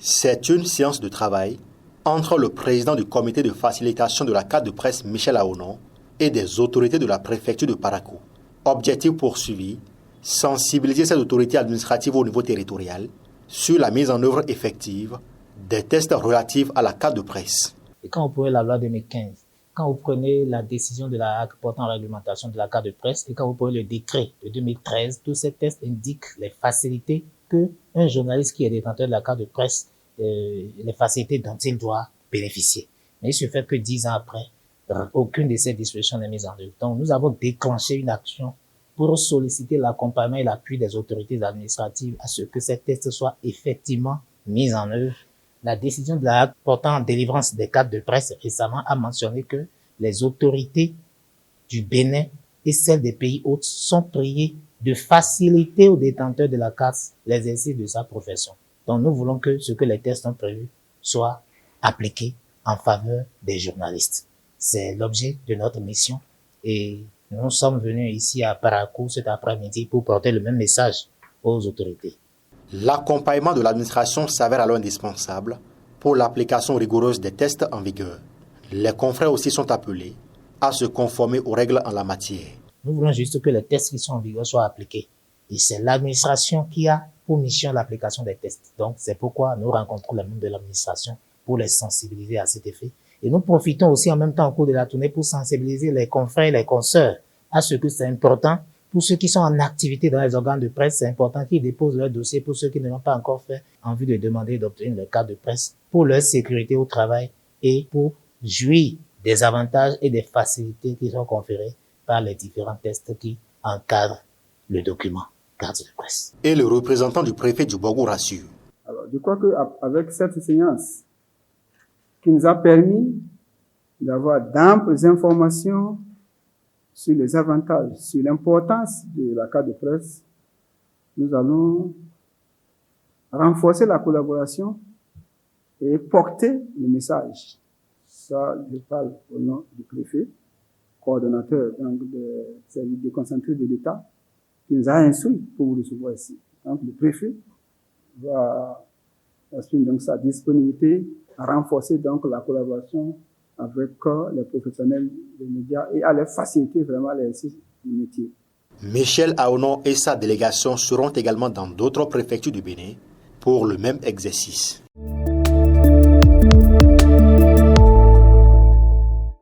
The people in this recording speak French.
C'est une séance de travail entre le président du comité de facilitation de la carte de presse Michel Aonon et des autorités de la préfecture de Parakou. Objectif poursuivi, sensibiliser ces autorités administratives au niveau territorial sur la mise en œuvre effective des tests relatifs à la carte de presse. Et quand vous prenez la loi 2015, quand vous prenez la décision de la HAC portant réglementation de la carte de presse et quand vous prenez le décret de 2013, tous ces tests indiquent les facilités que un journaliste qui est détenteur de la carte de presse, les facilités dont il doit bénéficier. Mais il se fait que 10 ans après, aucune de ces dispositions n'est mise en œuvre. Donc, nous avons déclenché une action pour solliciter l'accompagnement et l'appui des autorités administratives à ce que ces tests soient effectivement mis en œuvre. La décision de la HAC portant en délivrance des cartes de presse récemment a mentionné que les autorités du Bénin et celles des pays hôtes sont priées de faciliter aux détenteurs de la carte l'exercice de sa profession. Donc, nous voulons que ce que les tests ont prévu soit appliqué en faveur des journalistes. C'est l'objet de notre mission et nous sommes venus ici à Parakou cet après-midi pour porter le même message aux autorités. L'accompagnement de l'administration s'avère alors indispensable pour l'application rigoureuse des tests en vigueur. Les confrères aussi sont appelés à se conformer aux règles en la matière. Nous voulons juste que les tests qui sont en vigueur soient appliqués. Et c'est l'administration qui a pour mission l'application des tests. Donc, c'est pourquoi nous rencontrons les membres de l'administration pour les sensibiliser à cet effet. Et nous profitons aussi en même temps au cours de la tournée pour sensibiliser les confrères et les consoeurs à ce que c'est important. Pour ceux qui sont en activité dans les organes de presse, c'est important qu'ils déposent leur dossier. Pour ceux qui ne l'ont pas encore fait, en vue de demander d'obtenir leur carte de presse pour leur sécurité au travail et pour jouir des avantages et des facilités qui sont conférées par les différents tests qui encadrent le document carte de presse. Et le représentant du préfet du Bogou rassure. Alors, je crois qu'avec cette séance qui nous a permis d'avoir d'amples informations sur les avantages, sur l'importance de la carte de presse, nous allons renforcer la collaboration et porter le message. Ça, je parle au nom du préfet, coordonnateur des services déconcentrés de l'État, qui nous a instruit pour vous recevoir ici. Donc, le préfet va exprimer donc sa disponibilité à renforcer donc la collaboration avec les professionnels des médias et à leur faciliter vraiment l'exercice du métier. Michel Aonon et sa délégation seront également dans d'autres préfectures du Bénin pour le même exercice.